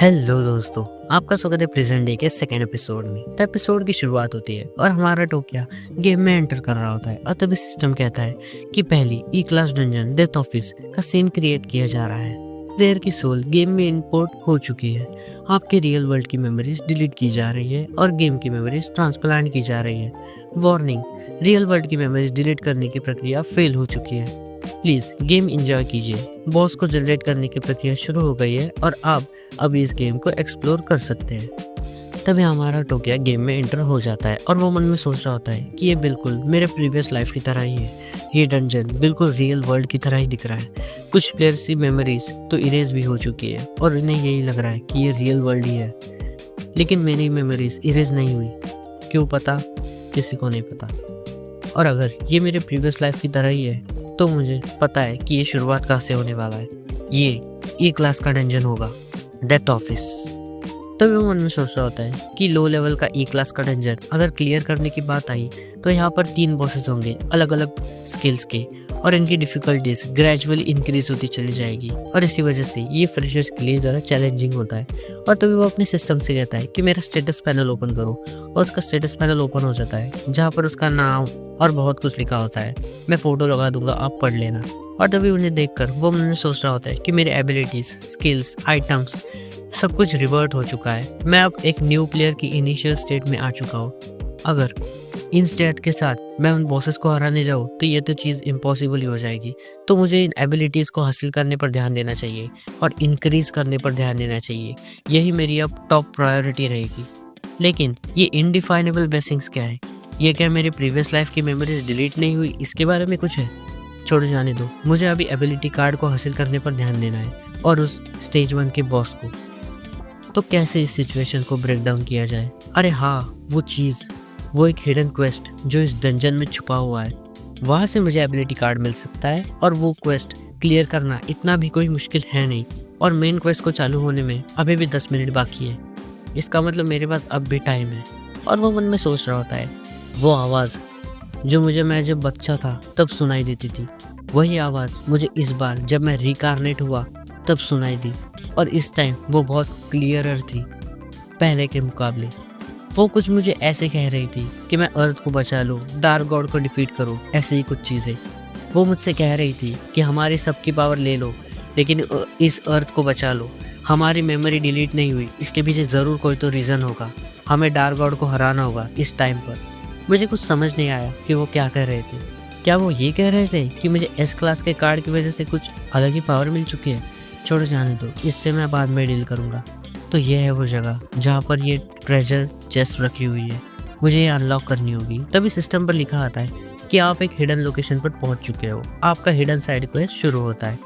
Hello दोस्तों, आपका स्वागत है प्रेजेंट डे के सेकेंड एपिसोड में। तो एपिसोड की शुरुआत होती है और हमारा टोकिया गेम में एंटर कर रहा होता है और तभी सिस्टम कहता है कि पहली ई क्लास डंजन डेथ ऑफिस का सीन क्रिएट किया जा रहा है। प्लेयर की सोल गेम में इंपोर्ट हो चुकी है, आपके रियल वर्ल्ड की मेमोरीज डिलीट की जा रही है और गेम की मेमोरीज ट्रांसप्लांट की जा रही है। वार्निंग, रियल वर्ल्ड की मेमोरीज डिलीट करने की प्रक्रिया फेल हो चुकी है। प्लीज गेम एंजॉय कीजिए। बॉस को जनरेट करने की प्रक्रिया शुरू हो गई है और आप अब इस गेम को एक्सप्लोर कर सकते हैं। तभी हमारा टोकिया गेम में एंटर हो जाता है और वो मन में सोच रहा होता है कि ये बिल्कुल मेरे प्रीवियस लाइफ की तरह ही है। ये डंजन बिल्कुल रियल वर्ल्ड की तरह ही दिख रहा है। कुछ प्लेयर्स की मेमोरीज तो इरेज भी हो चुकी है और उन्हें यही लग रहा है कि ये रियल वर्ल्ड ही है, लेकिन मेरी मेमोरीज इरेज नहीं हुई। क्यों पता? किसी को नहीं पता। और अगर ये मेरे प्रीवियस लाइफ की तरह ही है तो मुझे पता है कि ये शुरुआत कहाँ से होने वाला है। ये ई क्लास का डंजन होगा, डेथ ऑफिस। तभी वो मन में सोच रहा होता है कि लो लेवल का ई क्लास का डंजन अगर क्लियर करने की बात आई तो यहाँ पर 3 बॉसेस होंगे अलग अलग स्किल्स के और इनकी डिफिकल्टीज ग्रेजुअली इंक्रीज होती चली जाएगी और इसी वजह से ये फ्रेशर्स के लिए ज़रा चैलेंजिंग होता है। और तभी वो अपने सिस्टम से कहता है कि मेरा स्टेटस पैनल ओपन करो और उसका स्टेटस पैनल ओपन हो जाता है जहाँ पर उसका नाम और बहुत कुछ लिखा होता है। मैं फोटो लगा दूंगा, आप पढ़ लेना। और तभी उन्हें देखकर वो मन में सोच रहा होता है कि मेरे एबिलिटीज, स्किल्स, आइटम्स सब कुछ रिवर्ट हो चुका है। मैं अब एक न्यू प्लेयर की इनिशियल स्टेट में आ चुका हूँ। अगर इन स्टेट के साथ मैं उन बॉसेस को हराने जाऊँ तो ये तो चीज़ इम्पॉसिबल ही हो जाएगी। तो मुझे इन एबिलिटीज़ को हासिल करने पर ध्यान देना चाहिए और इंक्रीज करने पर ध्यान देना चाहिए। यही मेरी अब टॉप प्रायोरिटी रहेगी। लेकिन ये इनडिफाइनेबल ब्लेसिंग्स क्या है? ये क्या मेरी प्रीवियस लाइफ की मेमोरीज डिलीट नहीं हुई, इसके बारे में कुछ है? छोड़ जाने दो, मुझे अभी एबिलिटी कार्ड को हासिल करने पर ध्यान देना है और उस स्टेज 1 के बॉस को। तो कैसे इस सिचुएशन को ब्रेक डाउन किया जाए? अरे हाँ, वो चीज़, वो एक हिडन क्वेस्ट जो इस डंजन में छुपा हुआ है, वहाँ से मुझे एबिलिटी कार्ड मिल सकता है और वो क्वेस्ट क्लियर करना इतना भी कोई मुश्किल है नहीं। और मेन क्वेस्ट को चालू होने में अभी भी 10 मिनट बाकी है। इसका मतलब मेरे पास अब भी टाइम है। और वो मन में सोच रहा होता है, वो आवाज़ जो मुझे मैं जब बच्चा था तब सुनाई देती थी, वही आवाज़ मुझे इस बार जब मैं रिकारनेट हुआ तब सुनाई दी। और इस टाइम वो बहुत क्लियरर थी पहले के मुकाबले। वो कुछ मुझे ऐसे कह रही थी कि मैं अर्थ को बचा लूँ, डार्क गॉड को डिफीट करूँ, ऐसे ही कुछ चीज़ें। वो मुझसे कह रही थी कि हमारी सबकी पावर ले लो लेकिन इस अर्थ को बचा लो। हमारी मेमोरी डिलीट नहीं हुई, इसके पीछे ज़रूर कोई तो रीज़न होगा। हमें डार्क गॉड को हराना होगा इस टाइम पर। मुझे कुछ समझ नहीं आया कि वो क्या कह रहे थे। क्या वो ये कह रहे थे कि मुझे एस क्लास के कार्ड की वजह से कुछ अलग ही पावर मिल चुकी है? छोड़ जाने दो, इससे मैं बाद में डील करूँगा। तो ये है वो जगह जहाँ पर ये ट्रेजर चेस्ट रखी हुई है, मुझे ये अनलॉक करनी होगी। तभी सिस्टम पर लिखा आता है कि आप एक हिडन लोकेशन पर पहुँच चुके हो। आपका हिडन साइड क्वेस्ट शुरू होता है।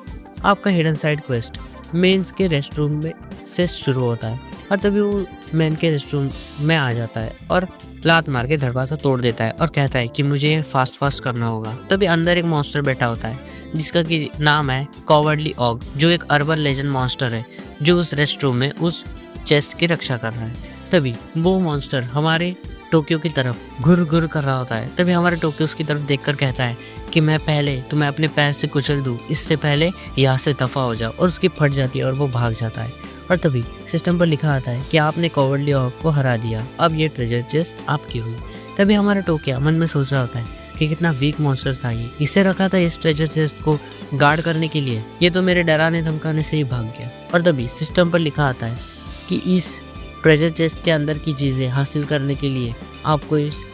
आपका हिडन साइड क्वेस्ट मेंस के रेस्ट रूम में से शुरू होता है और तभी वो मेन के रेस्ट रूम में आ जाता है और लात मार के दरवाज़ा तोड़ देता है और कहता है कि मुझे ये फास्ट करना होगा। तभी अंदर एक मॉन्स्टर बैठा होता है जिसका कि नाम है कॉवर्डली ऑग, जो एक अर्बन लेजेंड मॉन्स्टर है जो उस रेस्ट रूम में उस चेस्ट की रक्षा कर रहा है। तभी वो मॉन्स्टर हमारे टोक्यो की तरफ घुर घुर कर रहा होता है। तभी हमारे टोक्यो उसकी तरफ देखकर कहता है कि मैं पहले तुम्हें अपने पैर से कुचल दूँ, इससे पहले यहाँ से दफ़ा हो जाओ। और उसकी फट जाती है और वो भाग जाता है। और तभी सिस्टम पर लिखा आता है कि आपने कॉवर्डली ऑग को हरा दिया, अब ये ट्रेजर चेस्ट आपकी हुई। तभी हमारा टोक्यो मन में सोच रहा होता है कि कितना वीक मॉन्स्टर था ये, इसे रखा था इस ट्रेजर चेस्ट को गार्ड करने के लिए, ये तो मेरे डराने धमकाने से ही भाग गया। और तभी सिस्टम पर लिखा आता है कि इस ट्रेजर चेस्ट के अंदर की चीज़ें हासिल करने के लिए आपको इस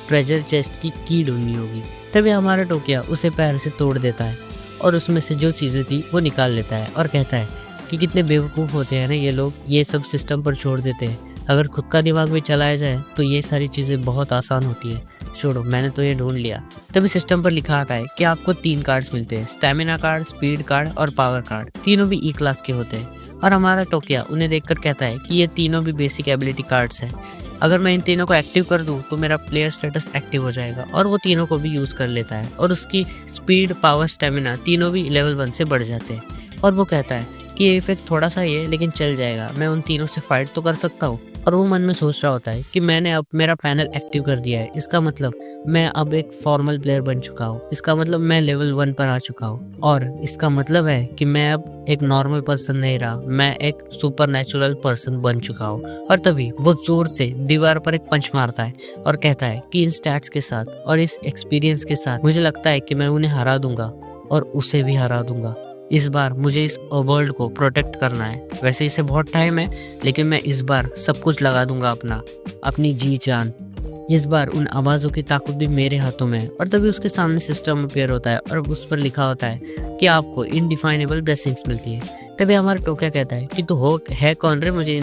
ट्रेजर चेस्ट की की ढूंढनी होगी। तभी हमारा टोक्यो उसे पैर से तोड़ देता है और उसमें से जो चीज़ें थी वो निकाल लेता है और कहता है कि कितने बेवकूफ़ होते हैं ना ये लोग, ये सब सिस्टम पर छोड़ देते हैं। अगर खुद का दिमाग भी चलाया जाए तो ये सारी चीज़ें बहुत आसान होती है। छोड़ो, मैंने तो ये ढूंढ लिया। तभी सिस्टम पर लिखा आता है कि आपको 3 कार्ड्स मिलते हैं, स्टैमिना कार्ड, स्पीड कार्ड और पावर कार्ड। तीनों भी ई क्लास के होते हैं। और हमारा टोक्यो उन्हें देखकर कहता है कि ये तीनों भी बेसिक एबिलिटी कार्ड्स हैं। अगर मैं इन तीनों को एक्टिव कर दूं तो मेरा प्लेयर स्टेटस एक्टिव हो जाएगा। और वो तीनों को भी यूज़ कर लेता है और उसकी स्पीड, पावर, स्टेमिना तीनों भी लेवल 1 से बढ़ जाते हैं। और वो कहता है कि ये इफेक्ट थोड़ा सा ही है लेकिन चल जाएगा, मैं उन तीनों से फाइट तो कर सकता हूँ। और वो मन में सोच रहा होता है कि मैंने अब मेरा पैनल एक्टिव कर दिया है, इसका मतलब मैं अब एक फॉर्मल प्लेयर बन चुका हूँ, इसका मतलब मैं लेवल 1 पर आ चुका हूँ, और इसका मतलब है कि मैं अब एक नॉर्मल पर्सन नहीं रहा, मैं एक सुपर नेचुरल पर्सन बन चुका हूँ। और तभी वो जोर से दीवार पर एक पंच मारता है और कहता है कि इन स्टैट्स के साथ और इस एक्सपीरियंस के साथ मुझे लगता है कि मैं उन्हें हरा दूंगा और उसे भी हरा दूंगा। इस बार मुझे इस वर्ल्ड को प्रोटेक्ट करना है। वैसे इसे बहुत टाइम है, लेकिन मैं इस बार सब कुछ लगा दूंगा अपनी जी जान। इस बार उन आवाज़ों की ताकत भी मेरे हाथों में है। और तभी उसके सामने सिस्टम अपीयर होता है और उस पर लिखा होता है कि आपको इनडिफाइनेबल ब्लेसिंग्स मिलती है। तभी हमारा टोक्या कहता है कि तू है कौन रे मुझे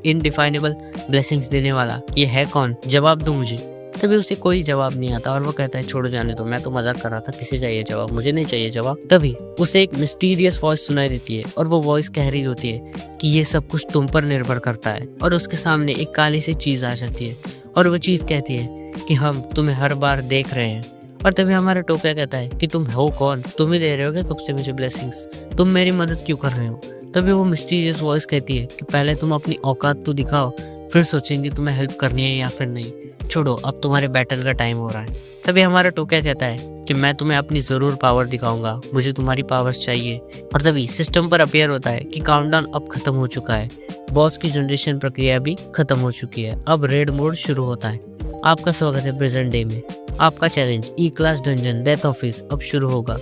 इनडिफाइनेबल ब्लेसिंग्स देने वाला, ये है कौन, जवाब दो मुझे। तभी उसे कोई जवाब नहीं आता और वो कहता है छोड़ो जाने दो, मैं तो मजाक कर रहा था, किसे चाहिए जवाब, मुझे नहीं चाहिए जवाब। तभी उसे एक मिस्टीरियस वॉइस सुनाई देती है और वो वॉइस कह रही होती है कि ये सब कुछ तुम पर निर्भर करता है। और उसके सामने एक काली सी चीज आ जाती है और वो चीज कहती है कि हम तुम्हें हर बार देख रहे हैं। और तभी हमारा टोक्या कहता है कि तुम हो कौन, तुम ही दे रहे हो क्या कब से मुझे ब्लेसिंग्स, तुम मेरी मदद क्यों कर रहे हो। तभी वो मिस्टीरियस वॉइस कहती है कि पहले तुम अपनी औकात तो दिखाओ, फिर सोचेंगे तुम्हें हेल्प करनी है या फिर नहीं। छोड़ो, अब तुम्हारे बैटल का टाइम हो रहा है। तभी हमारा टोक्या कहता है कि मैं तुम्हें अपनी जरूर पावर दिखाऊंगा, मुझे तुम्हारी पावर्स चाहिए। और तभी सिस्टम पर अपीयर होता है कि काउंटडाउन अब खत्म हो चुका है, बॉस की जनरेशन प्रक्रिया भी खत्म हो चुकी है, अब रेड मोड शुरू होता है। आपका स्वागत है प्रेजेंट डे में। आपका चैलेंज ई क्लास डंजन डेथ ऑफिस अब शुरू होगा।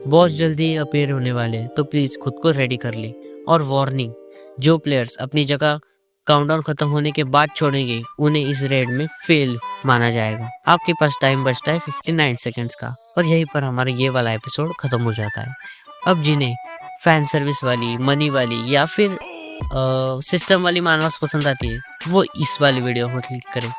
बॉस जल्दी ही अपीयर होने वाले हैं, तो प्लीज खुद को रेडी कर ले। और वार्निंग, जो प्लेयर्स अपनी जगह काउंटडाउन खत्म होने के बाद छोड़ेंगे उन्हें इस रेड में फेल माना जाएगा। आपके पास टाइम बचता है 59 सेकंड्स का। और यहीं पर हमारा ये वाला एपिसोड खत्म हो जाता है। अब जिन्हें फैन सर्विस वाली, मनी वाली या फिर सिस्टम वाली मानवास पसंद आती है, वो इस वाली वीडियो को क्लिक करें।